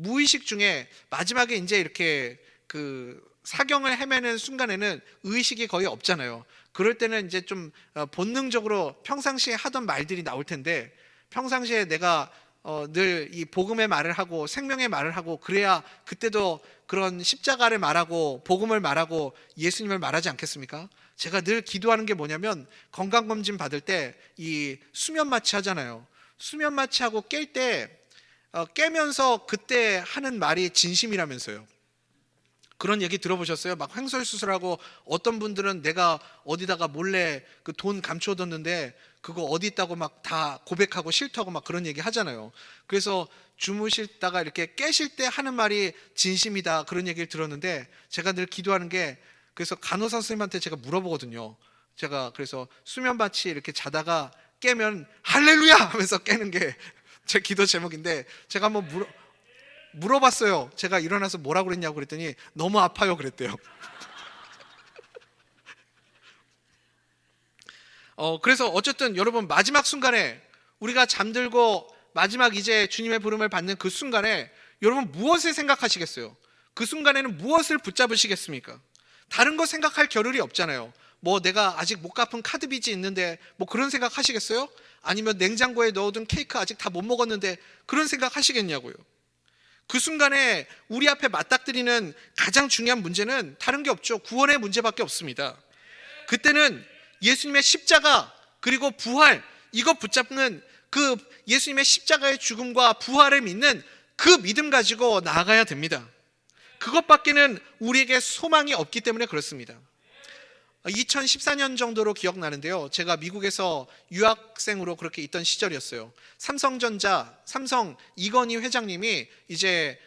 무의식 중에 마지막에 이제 이렇게 그 사경을 헤매는 순간에는 의식이 거의 없잖아요. 그럴 때는 이제 좀 본능적으로 평상시에 하던 말들이 나올 텐데, 평상시에 내가 늘 이 복음의 말을 하고 생명의 말을 하고 그래야 그때도 그런 십자가를 말하고 복음을 말하고 예수님을 말하지 않겠습니까? 제가 늘 기도하는 게 뭐냐면, 건강검진 받을 때 이 수면 마취 하잖아요. 수면 마취하고 깰 때 깨면서 그때 하는 말이 진심이라면서요. 그런 얘기 들어보셨어요? 막 횡설수설하고 어떤 분들은 내가 어디다가 몰래 그 돈 감춰뒀는데 그거 어디 있다고 막 다 고백하고 실토하고 막 그런 얘기 하잖아요. 그래서 주무시다가 이렇게 깨실 때 하는 말이 진심이다, 그런 얘기를 들었는데, 제가 늘 기도하는 게, 그래서 간호사 선생님한테 제가 물어보거든요. 제가 그래서 수면 마취 이렇게 자다가 깨면 할렐루야 하면서 깨는 게 제 기도 제목인데, 제가 한번 물어봤어요. 제가 일어나서 뭐라고 그랬냐고 그랬더니 너무 아파요 그랬대요. 그래서 어쨌든 여러분 마지막 순간에 우리가 잠들고 마지막 이제 주님의 부름을 받는 그 순간에 여러분 무엇을 생각하시겠어요? 그 순간에는 무엇을 붙잡으시겠습니까? 다른 거 생각할 겨를이 없잖아요. 뭐 내가 아직 못 갚은 카드 빚이 있는데 뭐 그런 생각 하시겠어요? 아니면 냉장고에 넣어둔 케이크 아직 다 못 먹었는데 그런 생각 하시겠냐고요. 그 순간에 우리 앞에 맞닥뜨리는 가장 중요한 문제는 다른 게 없죠. 구원의 문제밖에 없습니다. 그때는 예수님의 십자가 그리고 부활, 이거 붙잡는 그 예수님의 십자가의 죽음과 부활을 믿는 그 믿음 가지고 나아가야 됩니다. 그것밖에는 우리에게 소망이 없기 때문에 그렇습니다. 2014년 정도로 기억나는데요. 제가 미국에서 유학생으로 그렇게 있던 시절이었어요. 삼성 이건희 회장님이 이제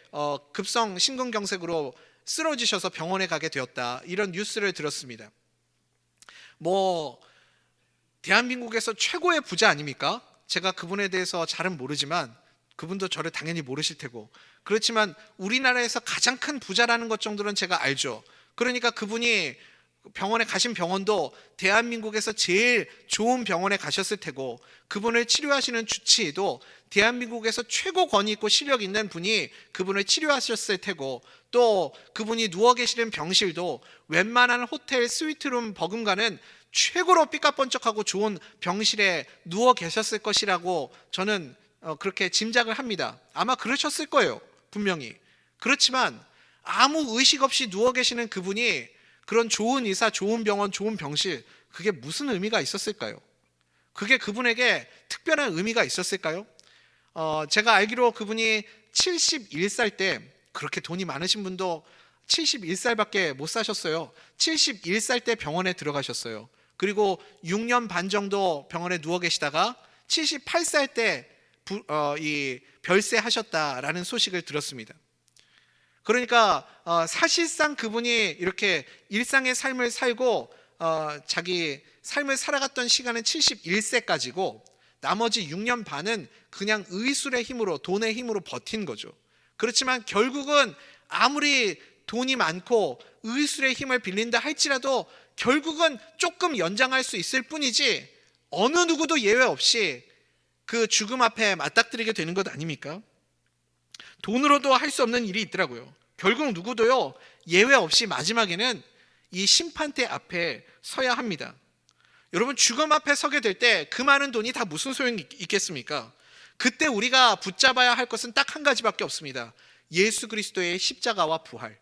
급성 심근경색으로 쓰러지셔서 병원에 가게 되었다. 이런 뉴스를 들었습니다. 대한민국에서 최고의 부자 아닙니까? 제가 그분에 대해서 잘은 모르지만 그분도 저를 당연히 모르실 테고, 그렇지만 우리나라에서 가장 큰 부자라는 것 정도는 제가 알죠. 그러니까 그분이 병원에 가신 병원도 대한민국에서 제일 좋은 병원에 가셨을 테고, 그분을 치료하시는 주치의도 대한민국에서 최고 권위 있고 실력 있는 분이 그분을 치료하셨을 테고, 또 그분이 누워 계시는 병실도 웬만한 호텔 스위트룸 버금가는 최고로 삐까뻔쩍하고 좋은 병실에 누워 계셨을 것이라고 저는 그렇게 짐작을 합니다. 아마 그러셨을 거예요, 분명히. 그렇지만 아무 의식 없이 누워 계시는 그분이 그런 좋은 의사, 좋은 병원, 좋은 병실, 그게 무슨 의미가 있었을까요? 그게 그분에게 특별한 의미가 있었을까요? 제가 알기로 그분이 71살 때, 그렇게 돈이 많으신 분도 71살밖에 못 사셨어요. 71살 때 병원에 들어가셨어요. 그리고 6년 반 정도 병원에 누워 계시다가 78살 때 별세하셨다라는 소식을 들었습니다. 그러니까 사실상 그분이 이렇게 일상의 삶을 살고 자기 삶을 살아갔던 시간은 71세까지고 나머지 6년 반은 그냥 의술의 힘으로, 돈의 힘으로 버틴 거죠. 그렇지만 결국은 아무리 돈이 많고 의술의 힘을 빌린다 할지라도 결국은 조금 연장할 수 있을 뿐이지 어느 누구도 예외 없이 그 죽음 앞에 맞닥뜨리게 되는 것 아닙니까? 돈으로도 할 수 없는 일이 있더라고요. 결국 누구도요, 예외 없이 마지막에는 이 심판대 앞에 서야 합니다. 여러분, 죽음 앞에 서게 될 때 그 많은 돈이 다 무슨 소용이 있겠습니까? 그때 우리가 붙잡아야 할 것은 딱 한 가지밖에 없습니다. 예수 그리스도의 십자가와 부활.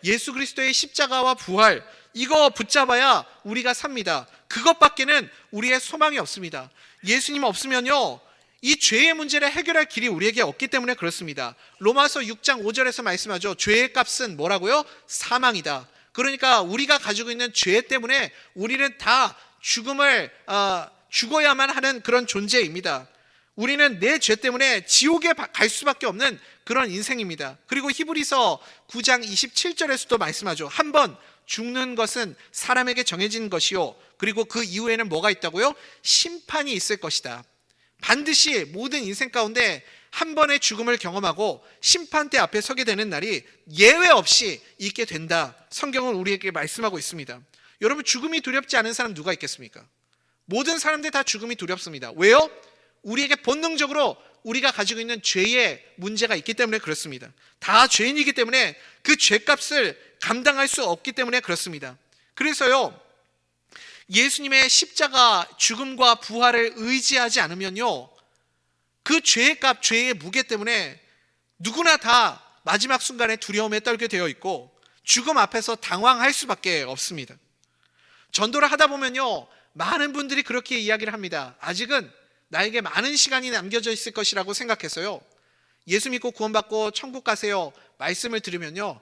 예수 그리스도의 십자가와 부활, 이거 붙잡아야 우리가 삽니다. 그것밖에는 우리의 소망이 없습니다. 예수님 없으면요, 이 죄의 문제를 해결할 길이 우리에게 없기 때문에 그렇습니다. 로마서 6장 5절에서 말씀하죠. 죄의 값은 뭐라고요? 사망이다. 그러니까 우리가 가지고 있는 죄 때문에 우리는 다 죽어야만 하는 그런 존재입니다. 우리는 내 죄 때문에 지옥에 갈 수밖에 없는 그런 인생입니다. 그리고 히브리서 9장 27절에서도 말씀하죠. 한번 죽는 것은 사람에게 정해진 것이요, 그리고 그 이후에는 뭐가 있다고요? 심판이 있을 것이다. 반드시 모든 인생 가운데 한 번의 죽음을 경험하고 심판대 앞에 서게 되는 날이 예외 없이 있게 된다. 성경은 우리에게 말씀하고 있습니다. 여러분, 죽음이 두렵지 않은 사람 누가 있겠습니까? 모든 사람들 다 죽음이 두렵습니다. 왜요? 우리에게 본능적으로 우리가 가지고 있는 죄의 문제가 있기 때문에 그렇습니다. 다 죄인이기 때문에 그 죄값을 감당할 수 없기 때문에 그렇습니다. 그래서요, 예수님의 십자가 죽음과 부활을 의지하지 않으면요, 그 죄의 값, 죄의 무게 때문에 누구나 다 마지막 순간에 두려움에 떨게 되어 있고 죽음 앞에서 당황할 수밖에 없습니다. 전도를 하다 보면요, 많은 분들이 그렇게 이야기를 합니다. 아직은 나에게 많은 시간이 남겨져 있을 것이라고 생각해서요, 예수 믿고 구원받고 천국 가세요 말씀을 들으면요,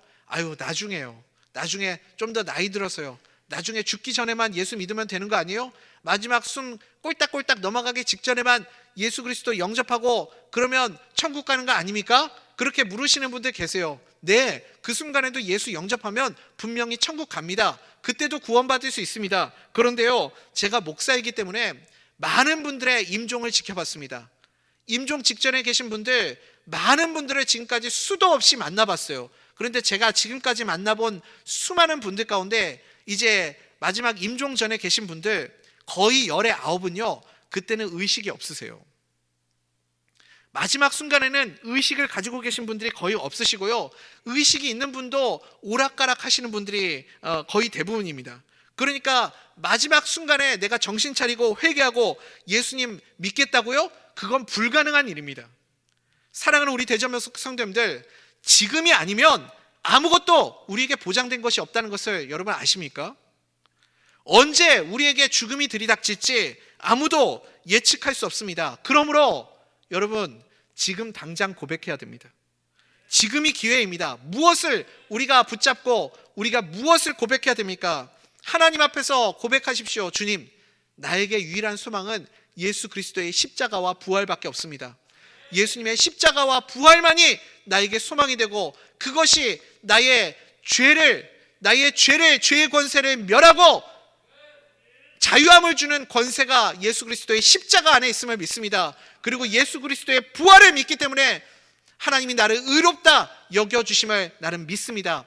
나중에요, 나중에 좀 더 나이 들어서요, 나중에 죽기 전에만 예수 믿으면 되는 거 아니에요? 마지막 숨 꼴딱꼴딱 넘어가기 직전에만 예수 그리스도 영접하고 그러면 천국 가는 거 아닙니까? 그렇게 물으시는 분들 계세요. 네, 그 순간에도 예수 영접하면 분명히 천국 갑니다. 그때도 구원받을 수 있습니다. 그런데요, 제가 목사이기 때문에 많은 분들의 임종을 지켜봤습니다. 임종 직전에 계신 분들, 많은 분들을 지금까지 수도 없이 만나봤어요. 그런데 제가 지금까지 만나본 수많은 분들 가운데 이제 마지막 임종 전에 계신 분들 거의 열의 9은요, 그때는 의식이 없으세요. 마지막 순간에는 의식을 가지고 계신 분들이 거의 없으시고요, 의식이 있는 분도 오락가락 하시는 분들이 거의 대부분입니다. 그러니까 마지막 순간에 내가 정신 차리고 회개하고 예수님 믿겠다고요? 그건 불가능한 일입니다. 사랑하는 우리 대전면 성도님들, 지금이 아니면 아무것도 우리에게 보장된 것이 없다는 것을 여러분 아십니까? 언제 우리에게 죽음이 들이닥칠지 아무도 예측할 수 없습니다. 그러므로 여러분, 지금 당장 고백해야 됩니다. 지금이 기회입니다. 무엇을 우리가 붙잡고 우리가 무엇을 고백해야 됩니까? 하나님 앞에서 고백하십시오. 주님, 나에게 유일한 소망은 예수 그리스도의 십자가와 부활밖에 없습니다. 예수님의 십자가와 부활만이 나에게 소망이 되고, 그것이 나의 죄의 권세를 멸하고 자유함을 주는 권세가 예수 그리스도의 십자가 안에 있음을 믿습니다. 그리고 예수 그리스도의 부활을 믿기 때문에 하나님이 나를 의롭다 여겨주심을 나는 믿습니다.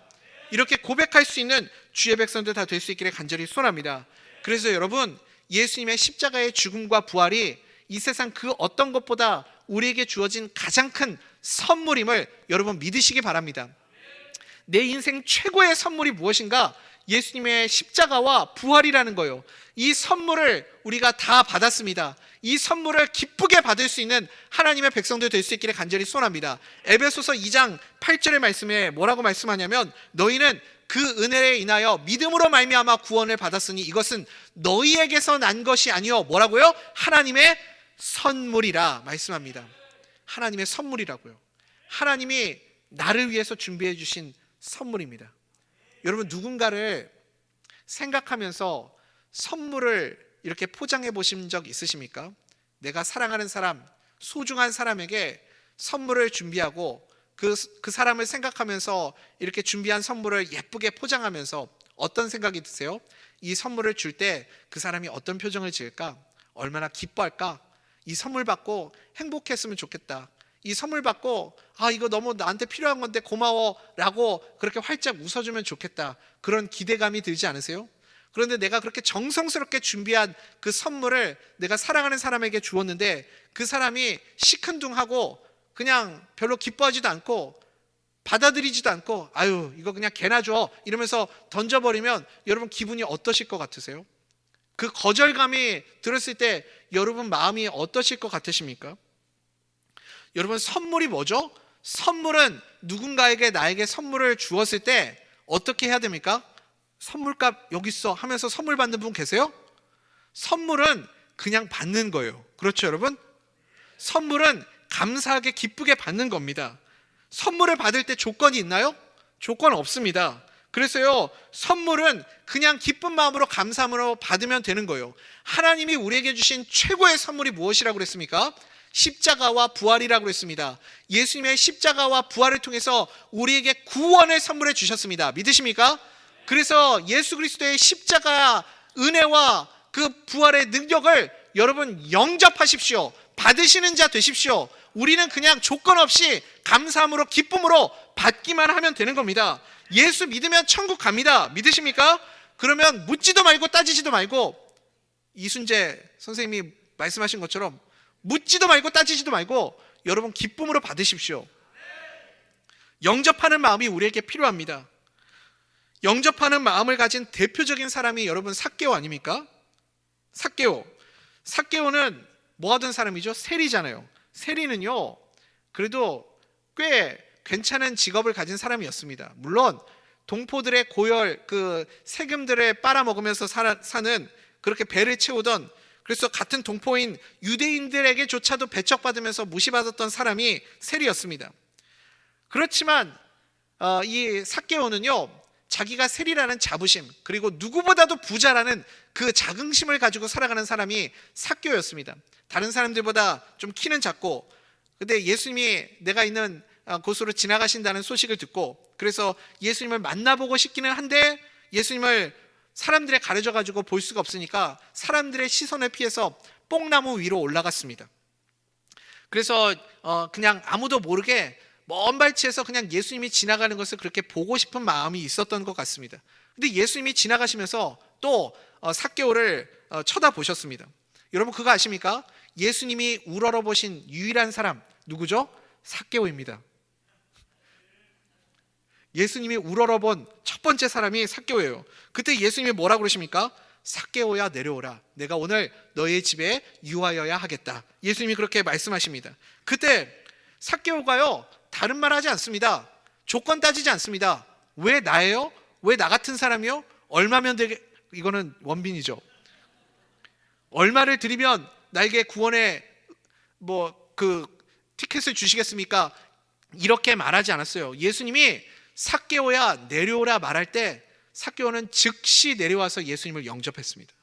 이렇게 고백할 수 있는 주의 백성들 다 될 수 있기를 간절히 소원합니다. 그래서 여러분, 예수님의 십자가의 죽음과 부활이 이 세상 그 어떤 것보다 우리에게 주어진 가장 큰 선물임을 여러분 믿으시기 바랍니다. 내 인생 최고의 선물이 무엇인가? 예수님의 십자가와 부활이라는 거예요. 이 선물을 우리가 다 받았습니다. 이 선물을 기쁘게 받을 수 있는 하나님의 백성들 될 수 있기를 간절히 소원합니다. 에베소서 2장 8절의 말씀에 뭐라고 말씀하냐면, 너희는 그 은혜에 인하여 믿음으로 말미암아 구원을 받았으니 이것은 너희에게서 난 것이 아니요, 뭐라고요? 하나님의 선물이라 말씀합니다. 하나님의 선물이라고요. 하나님이 나를 위해서 준비해 주신 선물입니다. 여러분, 누군가를 생각하면서 선물을 이렇게 포장해 보신 적 있으십니까? 내가 사랑하는 사람, 소중한 사람에게 선물을 준비하고 그 사람을 생각하면서 이렇게 준비한 선물을 예쁘게 포장하면서 어떤 생각이 드세요? 이 선물을 줄 때 그 사람이 어떤 표정을 지을까? 얼마나 기뻐할까? 이 선물 받고 행복했으면 좋겠다. 이 선물 받고 이거 너무 나한테 필요한 건데 고마워 라고 그렇게 활짝 웃어주면 좋겠다. 그런 기대감이 들지 않으세요? 그런데 내가 그렇게 정성스럽게 준비한 그 선물을 내가 사랑하는 사람에게 주었는데 그 사람이 시큰둥하고 그냥 별로 기뻐하지도 않고 받아들이지도 않고 아유 이거 그냥 개나 줘 이러면서 던져버리면 여러분 기분이 어떠실 것 같으세요? 그 거절감이 들었을 때 여러분 마음이 어떠실 것 같으십니까? 여러분, 선물이 뭐죠? 선물은 누군가에게 나에게 선물을 주었을 때 어떻게 해야 됩니까? 선물값 여기 있어 하면서 선물 받는 분 계세요? 선물은 그냥 받는 거예요. 그렇죠, 여러분? 선물은 감사하게 기쁘게 받는 겁니다. 선물을 받을 때 조건이 있나요? 조건 없습니다. 그래서요, 선물은 그냥 기쁜 마음으로 감사함으로 받으면 되는 거예요. 하나님이 우리에게 주신 최고의 선물이 무엇이라고 그랬습니까? 십자가와 부활이라고 그랬습니다. 예수님의 십자가와 부활을 통해서 우리에게 구원을 선물해 주셨습니다. 믿으십니까? 그래서 예수 그리스도의 십자가 은혜와 그 부활의 능력을 여러분 영접하십시오. 받으시는 자 되십시오. 우리는 그냥 조건 없이 감사함으로 기쁨으로 받기만 하면 되는 겁니다. 예수 믿으면 천국 갑니다. 믿으십니까? 그러면 묻지도 말고 따지지도 말고, 이순재 선생님이 말씀하신 것처럼 묻지도 말고 따지지도 말고 여러분 기쁨으로 받으십시오. 영접하는 마음이 우리에게 필요합니다. 영접하는 마음을 가진 대표적인 사람이 여러분 삭개오 아닙니까? 삭개오는 뭐 하던 사람이죠? 세리잖아요. 세리는요 그래도 꽤 괜찮은 직업을 가진 사람이었습니다. 물론 동포들의 고열 그 세금들을 빨아먹으면서 사는 그렇게 배를 채우던, 그래서 같은 동포인 유대인들에게조차도 배척받으면서 무시받았던 사람이 세리였습니다. 그렇지만 이 삭개오는요 자기가 세리라는 자부심, 그리고 누구보다도 부자라는 그 자긍심을 가지고 살아가는 사람이 삭개오였습니다. 다른 사람들보다 좀 키는 작고, 근데 예수님이 내가 있는 곳으로 지나가신다는 소식을 듣고, 그래서 예수님을 만나보고 싶기는 한데 예수님을 사람들에 가려져 가지고 볼 수가 없으니까 사람들의 시선을 피해서 뽕나무 위로 올라갔습니다. 그래서 그냥 아무도 모르게 먼 발치에서 그냥 예수님이 지나가는 것을 그렇게 보고 싶은 마음이 있었던 것 같습니다. 근데 예수님이 지나가시면서 또 삭개오를 쳐다보셨습니다. 여러분 그거 아십니까? 예수님이 우러러보신 유일한 사람 누구죠? 삭개오입니다. 예수님이 우러러본 첫 번째 사람이 삭개오예요. 그때 예수님이 뭐라고 그러십니까? 삭개오야 내려오라. 내가 오늘 너의 집에 유하여야 하겠다. 예수님이 그렇게 말씀하십니다. 그때 삭개오가요 다른 말 하지 않습니다. 조건 따지지 않습니다. 왜 나예요? 왜 나 같은 사람이요? 얼마면 되게, 이거는 원빈이죠. 얼마를 드리면 나에게 구원의 그 티켓을 주시겠습니까? 이렇게 말하지 않았어요. 예수님이 삭개오야 내려오라 말할 때 삭개오는 즉시 내려와서 예수님을 영접했습니다.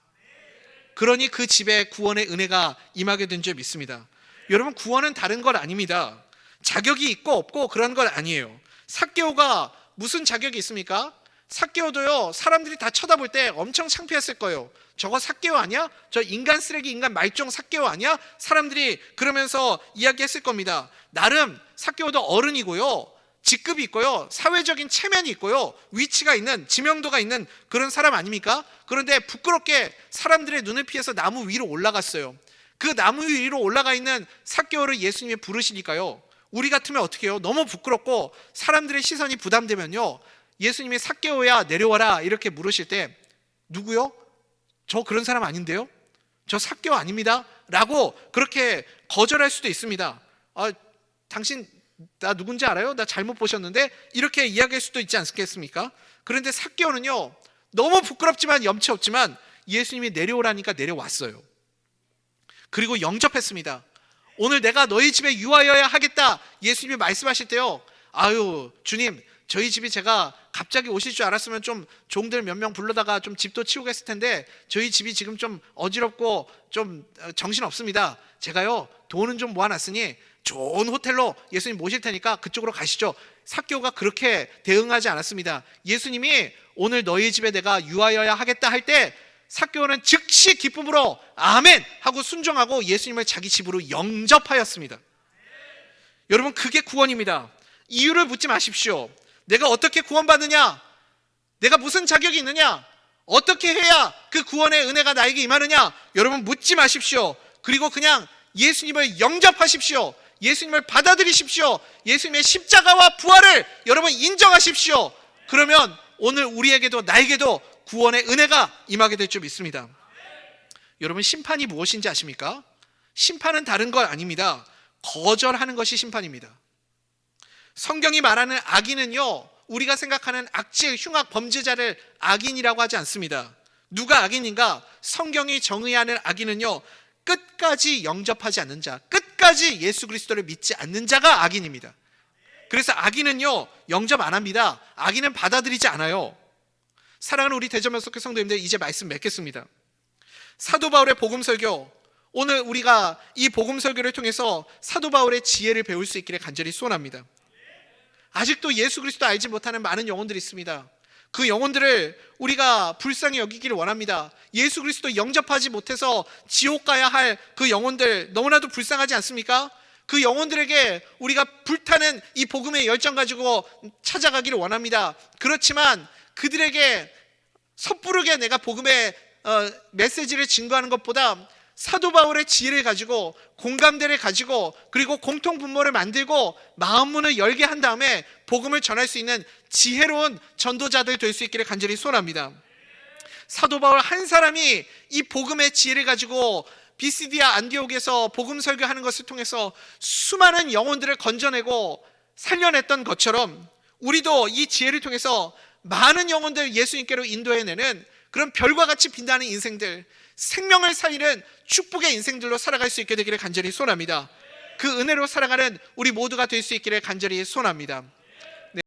그러니 그 집에 구원의 은혜가 임하게 된 줄 믿습니다. 여러분, 구원은 다른 것 아닙니다. 자격이 있고 없고 그런 것 아니에요. 삭개오가 무슨 자격이 있습니까? 삭개오도요, 사람들이 다 쳐다볼 때 엄청 창피했을 거예요. 저거 삭개오 아니야? 저 인간 쓰레기, 인간 말종 삭개오 아니야? 사람들이 그러면서 이야기했을 겁니다. 나름 삭개오도 어른이고요, 직급이 있고요, 사회적인 체면이 있고요, 위치가 있는, 지명도가 있는 그런 사람 아닙니까? 그런데 부끄럽게 사람들의 눈을 피해서 나무 위로 올라갔어요. 그 나무 위로 올라가 있는 삭개오를 예수님이 부르시니까요, 우리 같으면 어떻게 해요? 너무 부끄럽고 사람들의 시선이 부담되면요, 예수님이 삭개오야 내려와라 이렇게 물으실 때, 누구요? 저 그런 사람 아닌데요? 저 삭개오 아닙니다 라고 그렇게 거절할 수도 있습니다. 당신 나 누군지 알아요? 나 잘못 보셨는데, 이렇게 이야기할 수도 있지 않겠습니까? 그런데 삭개오는요, 너무 부끄럽지만 염치 없지만 예수님이 내려오라니까 내려왔어요. 그리고 영접했습니다. 오늘 내가 너희 집에 유하여야 하겠다 예수님이 말씀하실 때요, 아유 주님, 저희 집이 제가 갑자기 오실 줄 알았으면 좀 종들 몇 명 불러다가 좀 집도 치우고 했을 텐데 저희 집이 지금 좀 어지럽고 좀 정신없습니다. 제가요 돈은 좀 모아놨으니 좋은 호텔로 예수님 모실 테니까 그쪽으로 가시죠. 삭개오가 그렇게 대응하지 않았습니다. 예수님이 오늘 너희 집에 내가 유하여야 하겠다 할 때 삭개오는 즉시 기쁨으로 아멘 하고 순종하고 예수님을 자기 집으로 영접하였습니다. 여러분, 그게 구원입니다. 이유를 묻지 마십시오. 내가 어떻게 구원받느냐? 내가 무슨 자격이 있느냐? 어떻게 해야 그 구원의 은혜가 나에게 임하느냐? 여러분, 묻지 마십시오. 그리고 그냥 예수님을 영접하십시오. 예수님을 받아들이십시오. 예수님의 십자가와 부활을 여러분 인정하십시오. 그러면 오늘 우리에게도 나에게도 구원의 은혜가 임하게 될 줄 믿습니다. 여러분, 심판이 무엇인지 아십니까? 심판은 다른 것 아닙니다. 거절하는 것이 심판입니다. 성경이 말하는 악인은요, 우리가 생각하는 악질, 흉악, 범죄자를 악인이라고 하지 않습니다. 누가 악인인가? 성경이 정의하는 악인은요, 끝까지 영접하지 않는 자, 끝까지 예수 그리스도를 믿지 않는 자가 악인입니다. 그래서 악인은요, 영접 안 합니다. 악인은 받아들이지 않아요. 사랑하는 우리 대전면석교 성도님들, 이제 말씀 맺겠습니다. 사도 바울의 복음 설교, 오늘 우리가 이 복음 설교를 통해서 사도 바울의 지혜를 배울 수 있기를 간절히 소원합니다. 아직도 예수 그리스도 알지 못하는 많은 영혼들이 있습니다. 그 영혼들을 우리가 불쌍히 여기기를 원합니다. 예수 그리스도 영접하지 못해서 지옥 가야 할 그 영혼들, 너무나도 불쌍하지 않습니까? 그 영혼들에게 우리가 불타는 이 복음의 열정 가지고 찾아가기를 원합니다. 그렇지만 그들에게 섣부르게 내가 복음의 메시지를 증거하는 것보다 사도 바울의 지혜를 가지고, 공감대를 가지고, 그리고 공통 분모를 만들고 마음문을 열게 한 다음에 복음을 전할 수 있는 지혜로운 전도자들 될 수 있기를 간절히 소원합니다. 사도 바울 한 사람이 이 복음의 지혜를 가지고 비시디아 안디옥에서 복음 설교하는 것을 통해서 수많은 영혼들을 건져내고 살려냈던 것처럼, 우리도 이 지혜를 통해서 많은 영혼들 예수님께로 인도해내는 그런 별과 같이 빛나는 인생들, 생명을 살리는 축복의 인생들로 살아갈 수 있게 되기를 간절히 소원합니다. 그 은혜로 살아가는 우리 모두가 될 수 있기를 간절히 소원합니다.